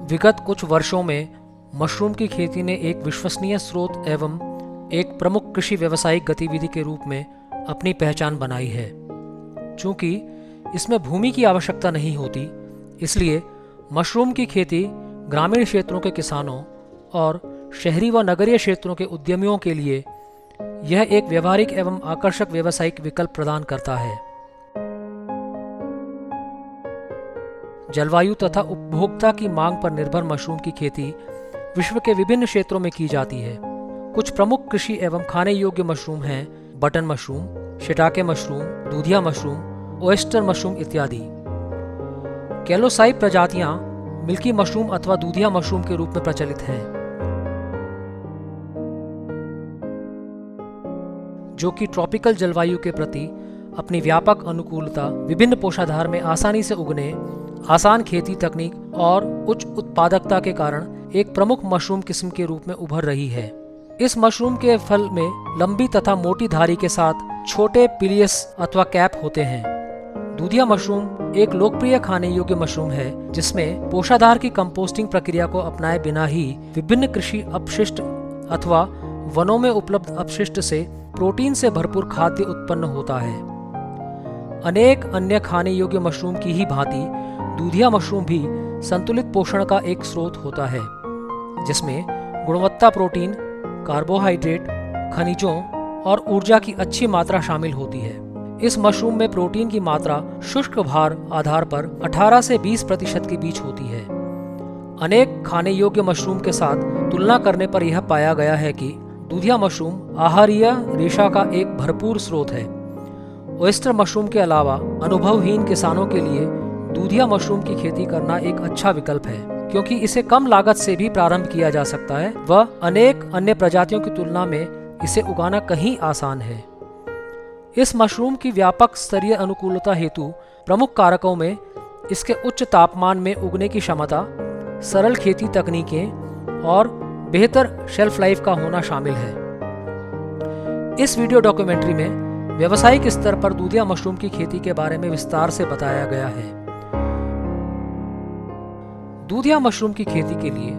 विगत कुछ वर्षों में मशरूम की खेती ने एक विश्वसनीय स्रोत एवं एक प्रमुख कृषि व्यावसायिक गतिविधि के रूप में अपनी पहचान बनाई है। चूंकि इसमें भूमि की आवश्यकता नहीं होती, इसलिए मशरूम की खेती ग्रामीण क्षेत्रों के किसानों और शहरी व नगरीय क्षेत्रों के उद्यमियों के लिए यह एक व्यवहारिक एवं आकर्षक व्यावसायिक विकल्प प्रदान करता है। जलवायु तथा उपभोक्ता की मांग पर निर्भर मशरूम की खेती विश्व के विभिन्न क्षेत्रों में की जाती है। कुछ प्रमुख कृषि एवं खाने योग्य मशरूम हैं बटन मशरूम, शिटाके मशरूम, दूधिया मशरूम, ओयस्टर मशरूम इत्यादि। कैलोसाई प्रजातियां मिल्की मशरूम अथवा दूधिया मशरूम के रूप में प्रचलित हैं, जो कि ट्रॉपिकल जलवायु के प्रति अपनी व्यापक अनुकूलता, विभिन्न पोषाधार में आसानी से उगने, आसान खेती तकनीक और उच्च उत्पादकता के कारण एक प्रमुख मशरूम किस्म के रूप में उभर रही है। इस मशरूम के फल में लंबी तथा मोटी धारी के साथ छोटे पिलियस अथवा कैप होते हैं। दूधिया मशरूम एक लोकप्रिय खाने योग्य मशरूम है, जिसमें पोषाधार की कंपोस्टिंग प्रक्रिया को अपनाए बिना ही विभिन्न कृषि अपशिष्ट अथवा वनों में उपलब्ध अपशिष्ट से प्रोटीन से भरपूर खाद्य उत्पन्न होता है। अनेक अन्य खाने योग्य मशरूम की ही भांति दूधिया मशरूम भी संतुलित पोषण का एक स्रोत होता है, जिसमें गुणवत्ता प्रोटीन, कार्बोहाइड्रेट, खनिजों और ऊर्जा की अच्छी मात्रा शामिल होती है। इस मशरूम में प्रोटीन की मात्रा शुष्क भार आधार पर 18 से 20% के बीच होती है। अनेक खाने योग्य मशरूम के साथ तुलना करने पर यह पाया गया है कि दूधिया मशरूम आहारीय रेशा का एक भरपूर स्रोत है। ओयस्टर मशरूम के अलावा अनुभवहीन किसानों के लिए दूधिया मशरूम की खेती करना एक अच्छा विकल्प है, क्योंकि इसे कम लागत से भी प्रारंभ किया जा सकता है व अनेक अन्य प्रजातियों की तुलना में इसे उगाना कहीं आसान है। इस मशरूम की व्यापक स्तरीय अनुकूलता हेतु प्रमुख कारकों में इसके उच्च तापमान में उगने की क्षमता, सरल खेती तकनीकें और बेहतर शेल्फ लाइफ का होना शामिल है। इस वीडियो डॉक्यूमेंट्री में व्यावसायिक स्तर पर दूधिया मशरूम की खेती के बारे में विस्तार से बताया गया है। दूधिया मशरूम की खेती के लिए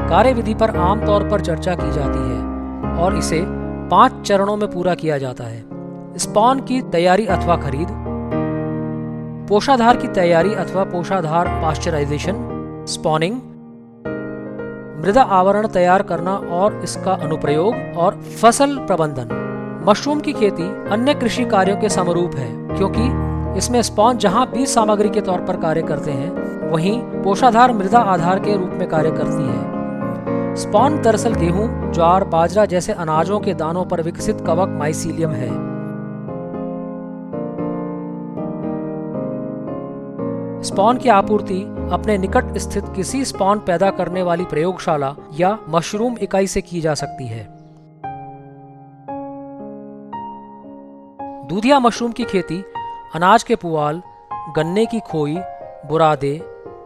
कार्यविधि पर आमतौर पर चर्चा की जाती है और इसे 5 चरणों में पूरा किया जाता है। स्पॉन की तैयारी अथवा खरीद, पोषाधार की तैयारी अथवा पोषाधार पाश्चराइजेशन, स्पॉनिंग, मृदा आवरण तैयार करना और इसका अनुप्रयोग, और फसल प्रबंधन। मशरूम की खेती अन्य कृषि कार्यों के समरूप है, क्योंकि इसमें स्पॉन जहां बीज सामग्री के तौर पर कार्य करते हैं, वहीं पोषाधार मृदा आधार के रूप में कार्य करती है। स्पॉन दरअसल गेहूं, ज्वार, बाजरा जैसे अनाजों के दानों पर विकसित कवक माइसीलियम है। स्पॉन की आपूर्ति अपने निकट स्थित किसी स्पॉन पैदा करने वाली प्रयोगशाला या मशरूम इकाई से की जा सकती है। दूधिया मशरूम की खेती अनाज के पुआल, गन्ने की खोई, बुरादे,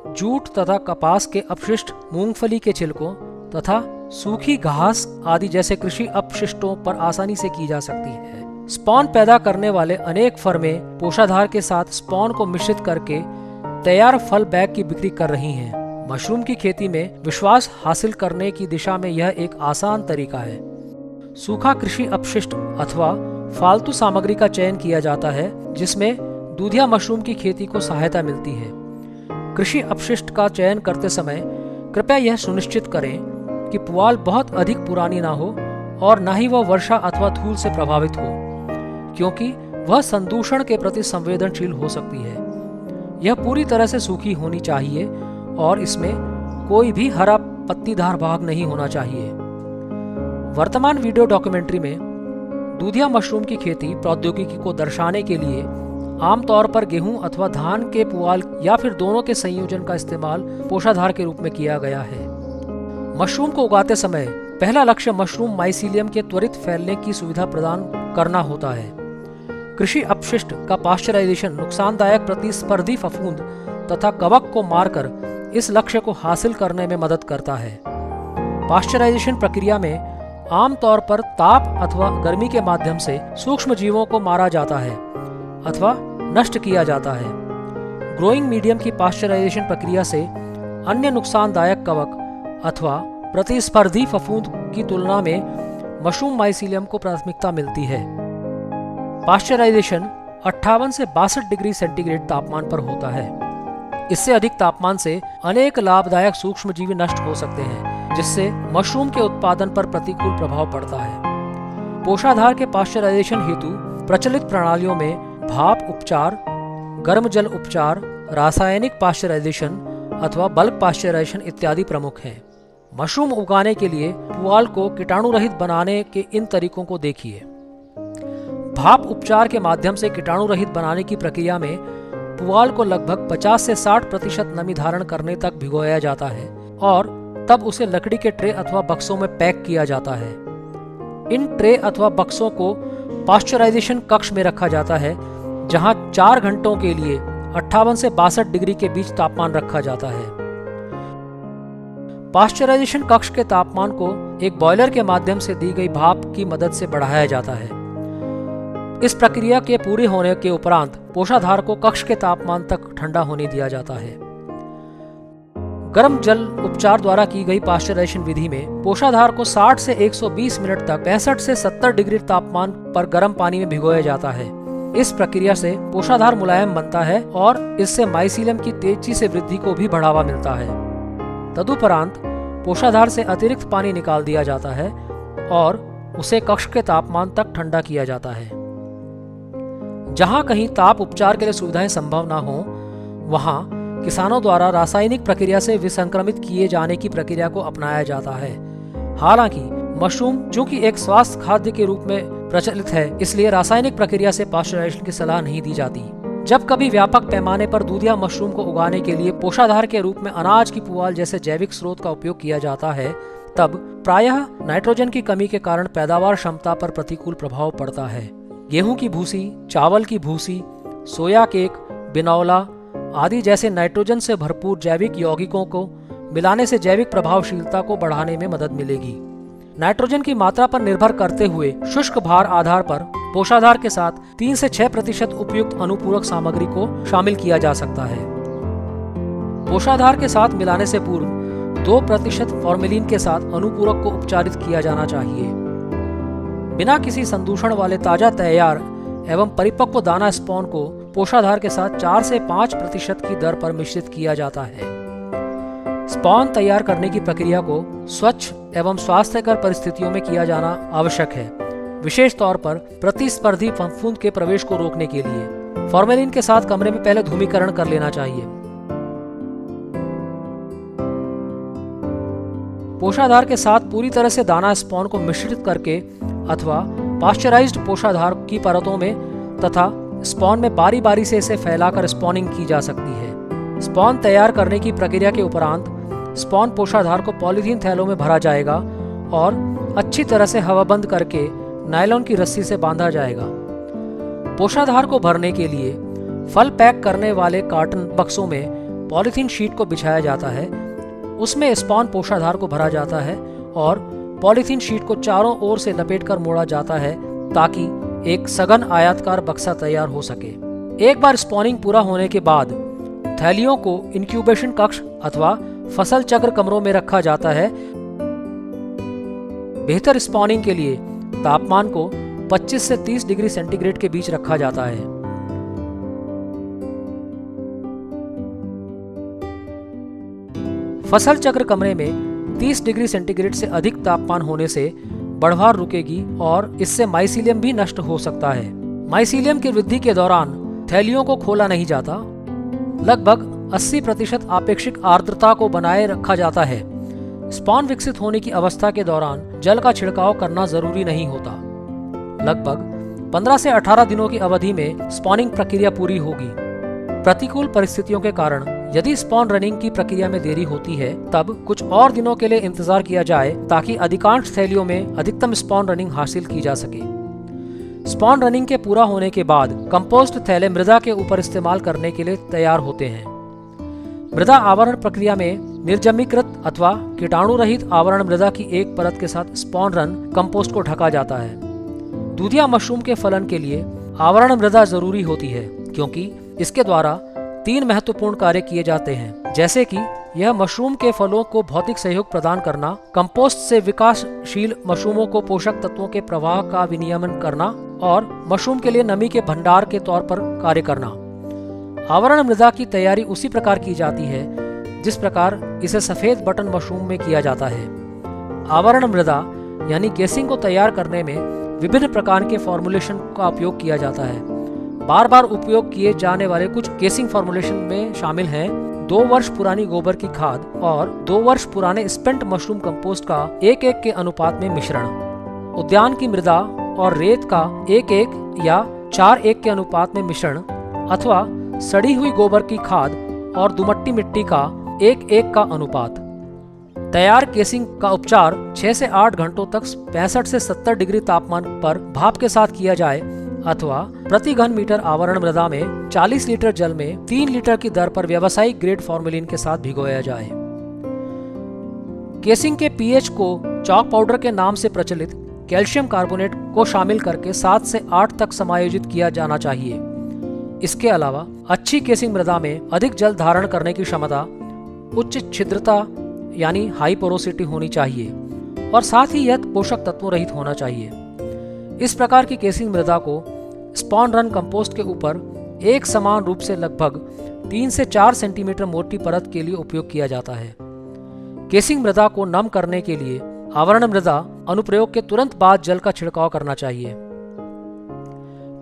जूट तथा कपास के अपशिष्ट, मूंगफली के छिलकों तथा सूखी घास आदि जैसे कृषि अपशिष्टों पर आसानी से की जा सकती है। स्पॉन पैदा करने वाले अनेक फर्में पोषाधार के साथ स्पॉन को मिश्रित करके तैयार फल बैग की बिक्री कर रही हैं। मशरूम की खेती में विश्वास हासिल करने की दिशा में यह एक आसान तरीका है। सूखा कृषि अपशिष्ट अथवा फालतू सामग्री का चयन किया जाता है, जिसमें दूधिया मशरूम की खेती को सहायता मिलती है। कृषि अपशिष्ट का चयन करते समय कृपया यह सुनिश्चित करें कि पुआल बहुत अधिक पुरानी ना हो और न ही वह वर्षा अथवा धूल से प्रभावित हो, क्योंकि वह संदूषण के प्रति संवेदनशील हो सकती है। यह पूरी तरह से सूखी होनी चाहिए और इसमें कोई भी हरा पत्तीदार भाग नहीं होना चाहिए। वर्तमान वीडियो डॉक्यूमेंट्री में दूधिया मशरूम की खेती प्रौद्योगिकी को दर्शाने के लिए आमतौर पर गेहूं अथवा धान के पुआल या फिर दोनों के संयोजन का इस्तेमाल पोषाधार के रूप में किया गया है। मशरूम को उगाते समय पहला लक्ष्य मशरूम माइसीलियम के त्वरित फैलने की सुविधा प्रदान करना होता है। कृषि अपशिष्ट का पाश्चराइजेशन नुकसानदायक प्रतिस्पर्धी फफूंद तथा कवक को मारकर इस लक्ष्य को हासिल करने में मदद करता है। पाश्चराइजेशन प्रक्रिया में आमतौर पर ताप अथवा गर्मी के माध्यम से सूक्ष्म जीवों को मारा जाता है अथवा नष्ट किया जाता है। ग्रोइंग मीडियम की पाश्चराइजेशन प्रक्रिया से अन्य नुकसानदायक कवक अथवा प्रतिस्पर्धी फफूंद की तुलना में मशरूम माइसीलियम को प्राथमिकता मिलती है। पाश्चराइजेशन 58 से 62 डिग्री सेंटीग्रेड तापमान पर होता है। इससे अधिक तापमान से अनेक लाभदायक सूक्ष्मजीवी नष्ट हो सकते हैं, जिससे मशरूम के उत्पादन पर प्रतिकूल प्रभाव पड़ता है। पोषाधार के पाश्चराइजेशन हेतु प्रचलित प्रणालियों में भाप उपचार, गर्म जल उपचार, रासायनिक पाश्चराइजेशन अथवा बल्क पाश्चराइजेशन इत्यादि प्रमुख हैं। मशरूम उगाने के लिए पुआल को कीटाणु रहित बनाने के इन तरीकों को देखिए। भाप उपचार के माध्यम से कीटाणु रहित बनाने की प्रक्रिया में पुआल को लगभग 50 से 60% नमी धारण करने तक भिगोया जाता है और तब उसे लकड़ी के ट्रे अथवा बक्सों में पैक किया जाता है। इन ट्रे अथवा बक्सों को पाश्चराइजेशन कक्ष में रखा जाता है, जहां 4 घंटों के लिए 58 से 62 डिग्री के बीच तापमान रखा जाता है। पाश्चराइजेशन कक्ष के तापमान को एक बॉयलर के माध्यम से दी गई भाप की मदद से बढ़ाया जाता है। इस प्रक्रिया के पूरे होने के उपरांत पोषाधार को कक्ष के तापमान तक ठंडा होने दिया जाता है। गर्म जल उपचार द्वारा की गई पाश्चराइजेशन विधि में पोषाधार को 60 से 120 मिनट तक 65 से 70 डिग्री तापमान पर गर्म पानी में भिगोया जाता है। इस प्रक्रिया से पोषाधार मुलायम बनता है और इससे माइसीलियम की तेजी से वृद्धि को भी बढ़ावा मिलता है। तदुपरांत पोषाधार से अतिरिक्त पानी निकाल दिया जाता है और उसे कक्ष के तापमान तक ठंडा किया जाता है। जहां कहीं ताप उपचार के लिए सुविधाएं संभव न हो, वहां किसानों द्वारा रासायनिक प्रक्रिया से विसंक्रमित किए जाने की प्रक्रिया को अपनाया जाता है। हालांकि मशरूम चूंकि एक स्वास्थ्य खाद्य के रूप में प्रचलित है, इसलिए रासायनिक प्रक्रिया से पाश्चराइजेशन की सलाह नहीं दी जाती। जब कभी व्यापक पैमाने पर दूधिया मशरूम को उगाने के लिए पोषाधार के रूप में अनाज की पुआल जैसे जैविक स्रोत का उपयोग किया जाता है, तब प्रायः नाइट्रोजन की कमी के कारण पैदावार क्षमता पर प्रतिकूल प्रभाव पड़ता है। गेहूं की भूसी, चावल की भूसी, सोया केक, बिनौला आदि जैसे नाइट्रोजन से भरपूर जैविक यौगिकों को मिलाने से जैविक प्रभावशीलता को बढ़ाने में मदद मिलेगी। नाइट्रोजन की मात्रा पर निर्भर करते हुए शुष्क भार आधार पर पोषाधार के साथ 3 से 6% उपयुक्त अनुपूरक सामग्री को शामिल किया जा सकता है। पोषाधार के साथ मिलाने से पूर्व 2% फॉर्मेलिन के साथ अनुपूरक को उपचारित किया जाना चाहिए। बिना किसी संदूषण वाले ताजा तैयार एवं परिपक्व दाना स्पॉन को पोषाधार के साथ 4 से 5% की दर पर मिश्रित किया जाता है। स्पॉन तैयार करने की प्रक्रिया को स्वच्छ एवं स्वास्थ्यकर परिस्थितियों में किया जाना आवश्यक है, विशेष तौर पर प्रतिस्पर्धी फफूंद के प्रवेश को रोकने के लिए। फॉर्मेलिन के साथ कमरे में पहले धूमीकरण कर लेना चाहिए। पोषाधार के साथ पूरी तरह से दाना स्पॉन को मिश्रित करके अथवा पाश्चराइज्ड पोषाधार की परतों में तथा स्पॉन में बारी बारी से इसे फैलाकर स्पॉनिंग की जा सकती है। स्पॉन तैयार करने की प्रक्रिया के उपरांत स्पॉन पोषाधार को पॉलीथीन थैलों में भरा जाएगा और अच्छी तरह से हवाबंद करके नायलॉन की रस्सी से बांधा जाएगा। पोषाधार को भरने के लिए फल पैक करने वाले कार्टन बक्सों में पॉलीथीन शीट को बिछाया जाता है। उसमें स्पॉन पोषाधार को भरा जाता है और पॉलीथीन शीट को चारों ओर से लपेटकर मोड़ा जाता है ताकि एक सघन आयताकार बक्सा तैयार हो सके। एक बार स्पॉनिंग पूरा होने के बाद थैलियों को इंक्यूबेशन कक्ष अथवा फसल चक्र कमरों में रखा जाता है। बेहतर स्पॉनिंग के लिए तापमान को 25 से 30 डिग्री सेंटीग्रेड के बीच रखा जाता है। फसल चक्र कमरे में 30 डिग्री सेंटीग्रेड से अधिक तापमान होने से बढ़वार रुकेगी और इससे माइसीलियम भी नष्ट हो सकता है। माइसीलियम की वृद्धि के दौरान थैलियों को खोला नहीं जाता। लगभग 80% आपेक्षिक आर्द्रता को बनाए रखा जाता है। स्पॉन विकसित होने की अवस्था के दौरान जल का छिड़काव करना जरूरी नहीं होता। लगभग 15 से 18 दिनों की अवधि में स्पॉनिंग प्रक्रिया पूरी होगी। प्रतिकूल परिस्थितियों के कारण यदि स्पॉन रनिंग की प्रक्रिया में देरी होती है, तब कुछ और दिनों के लिए इंतजार किया जाए ताकि अधिकांश थैलियों में अधिकतम स्पॉन रनिंग हासिल की जा सके। स्पॉन रनिंग के पूरा होने के बाद कंपोस्ट थैले मृदा के ऊपर इस्तेमाल करने के लिए तैयार होते हैं। मृदा आवरण प्रक्रिया में निर्जमीकृत अथवा कीटाणु रहित आवरण मृदा की एक परत के साथ स्पॉन रन कंपोस्ट को ढका जाता है। दूधिया मशरूम के फलन के लिए आवरण मृदा जरूरी होती है, क्योंकि इसके द्वारा 3 महत्वपूर्ण कार्य किए जाते हैं, जैसे कि यह मशरूम के फलों को भौतिक सहयोग प्रदान करना, कंपोस्ट से विकासशील मशरूमों को पोषक तत्वों के प्रवाह का विनियमन करना और मशरूम के लिए नमी के भंडार के तौर पर कार्य करना। आवरण मृदा की तैयारी उसी प्रकार की जाती है जिस प्रकार इसे सफेद बटन मशरूम में किया जाता है। आवरण मृदा यानी केसिंग को तैयार करने में विभिन्न प्रकार के फॉर्मुलेशन का उपयोग किया जाता है। बार बार उपयोग किए जाने वाले कुछ केसिंग फॉर्मुलेशन में शामिल हैं 2 वर्ष पुरानी गोबर की खाद और 2 वर्ष पुराने स्पेंट मशरूम कंपोस्ट का 1:1 के अनुपात में मिश्रण, उद्यान की मृदा और रेत का 1:1 या 4:1 के अनुपात में मिश्रण, अथवा सड़ी हुई गोबर की खाद और दुमट्टी मिट्टी का 1:1 का अनुपात। तैयार केसिंग का उपचार 6 से 8 घंटों तक 65 से 70 डिग्री तापमान पर भाप के साथ किया जाए अथवा प्रति घन मीटर आवरण मृदा में 40 लीटर जल में 3 लीटर की दर पर व्यावसायिक ग्रेड फॉर्मेलिन के साथ भिगोया जाए। केसिंग के पीएच को चॉक पाउडर के नाम से प्रचलित कैल्शियम कार्बोनेट को शामिल करके 7 से 8 तक समायोजित किया जाना चाहिए। इसके अलावा अच्छी केसिंग मृदा में अधिक जल धारण करने की क्षमता, उच्च छिद्रता यानी हाई पोरोसिटी होनी चाहिए और साथ ही यह पोषक तत्वों रहित होना चाहिए। इस प्रकार की केसिंग मृदा को स्पॉन रन कंपोस्ट के ऊपर एक समान रूप से लगभग 3 से 4 सेंटीमीटर मोटी परत के लिए उपयोग किया जाता है। केसिंग मृदा को नम करने के लिए आवरण मृदा अनुप्रयोग के तुरंत बाद जल का छिड़काव करना चाहिए।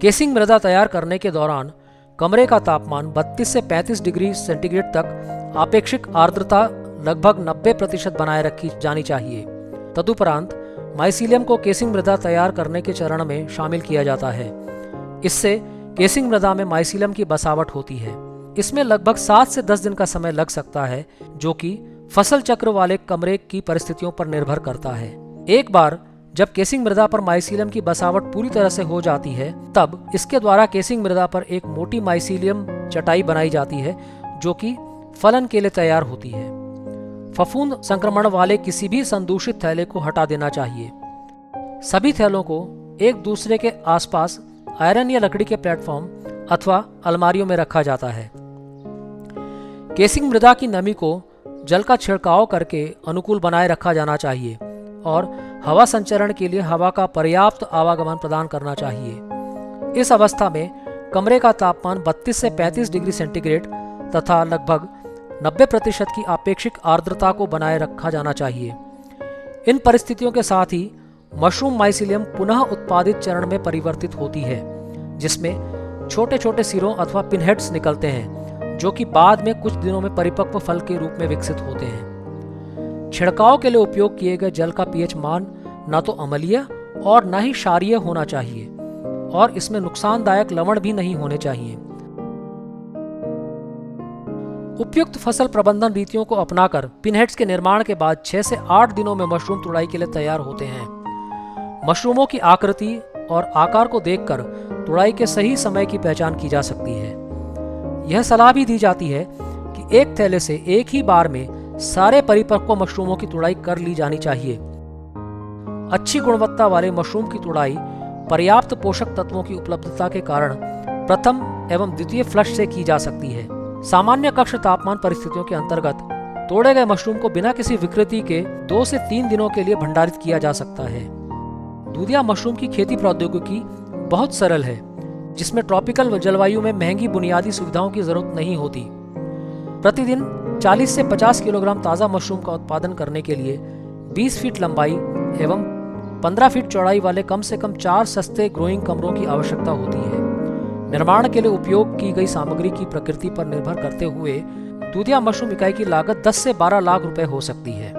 केसिंग मृदा तैयार करने के दौरान कमरे का तापमान 32 से 35 डिग्री सेंटीग्रेड तक, आपेक्षिक आर्द्रता लगभग 90% बनाए रखी जानी चाहिए। तदुपरांत माइसीलियम को केसिंग मृदा तैयार करने के चरण में शामिल किया जाता है। इससे केसिंग मृदा में माइसीलियम की बसावट होती है। इसमें लगभग 7 से 10 दिन का समय लग सकता है, जो कि फसल चक्र वाले कमरे की परिस्थितियों पर निर्भर करता है। एक बार जब केसिंग मृदा पर माइसीलियम की बसावट पूरी तरह से हो जाती है, तब इसके द्वारा केसिंग मृदा पर एक मोटी माइसीलियम चटाई बनाई जाती है, जो कि फलन के लिए तैयार होती है। फफूंद संक्रमण वाले किसी भी संदूषित थैले को हटा देना चाहिए। सभी थैलों को एक दूसरे के आसपास आयरन या लकड़ी के प्लेटफॉर्म अथवा अलमारियों में रखा जाता है। केसिंग मृदा की नमी को जल का छिड़काव करके अनुकूल बनाए रखा जाना चाहिए और हवा संचरण के लिए हवा का पर्याप्त आवागमन प्रदान करना चाहिए। इस अवस्था में कमरे का तापमान 32 से 35 डिग्री सेंटीग्रेड तथा लगभग 90% की आपेक्षिक आर्द्रता को बनाए रखा जाना चाहिए। इन परिस्थितियों के साथ ही मशरूम माइसीलियम पुनः उत्पादित चरण में परिवर्तित होती है, जिसमें छोटे छोटे सिरों अथवा पिनहेड्स निकलते हैं, जो कि बाद में कुछ दिनों में परिपक्व फल के रूप में विकसित होते हैं। छिड़काव के लिए उपयोग किए गए जल का पीएच मान न तो अम्लीय और न ही क्षारीय होना चाहिए और इसमें नुकसानदायक लवण भी नहीं होने चाहिए। उपयुक्त फसल प्रबंधन रीतियों को अपनाकर पिनहेड्स के निर्माण के बाद 6 से 8 दिनों में मशरूम तुड़ाई के लिए तैयार होते हैं। मशरूमों की आकृति और आकार को देखकर तुड़ाई के सही समय की पहचान की जा सकती है। यह सलाह भी दी जाती है कि एक थैले से एक ही बार में सारे परिपक्व मशरूमों की तुड़ाई कर ली जानी चाहिए। अच्छी गुणवत्ता वाले मशरूम की तुड़ाई पर्याप्त पोषक तत्वों की उपलब्धता के कारण प्रथम एवं द्वितीय फ्लश से की जा सकती है। सामान्य कक्ष तापमान परिस्थितियों के अंतर्गत तोड़े गए मशरूम को बिना किसी विकृति के 2 से 3 दिनों के लिए भंडारित किया जा सकता है। दूधिया मशरूम की खेती प्रौद्योगिकी बहुत सरल है, जिसमें ट्रॉपिकल जलवायु में महंगी बुनियादी सुविधाओं की जरूरत नहीं होती। प्रतिदिन 40 से 50 किलोग्राम ताज़ा मशरूम का उत्पादन करने के लिए 20 फीट लंबाई एवं 15 फीट चौड़ाई वाले कम से कम 4 सस्ते ग्रोइंग कमरों की आवश्यकता होती है। निर्माण के लिए उपयोग की गई सामग्री की प्रकृति पर निर्भर करते हुए दूधिया मशरूम इकाई की लागत 10 से 12 लाख रुपए हो सकती है।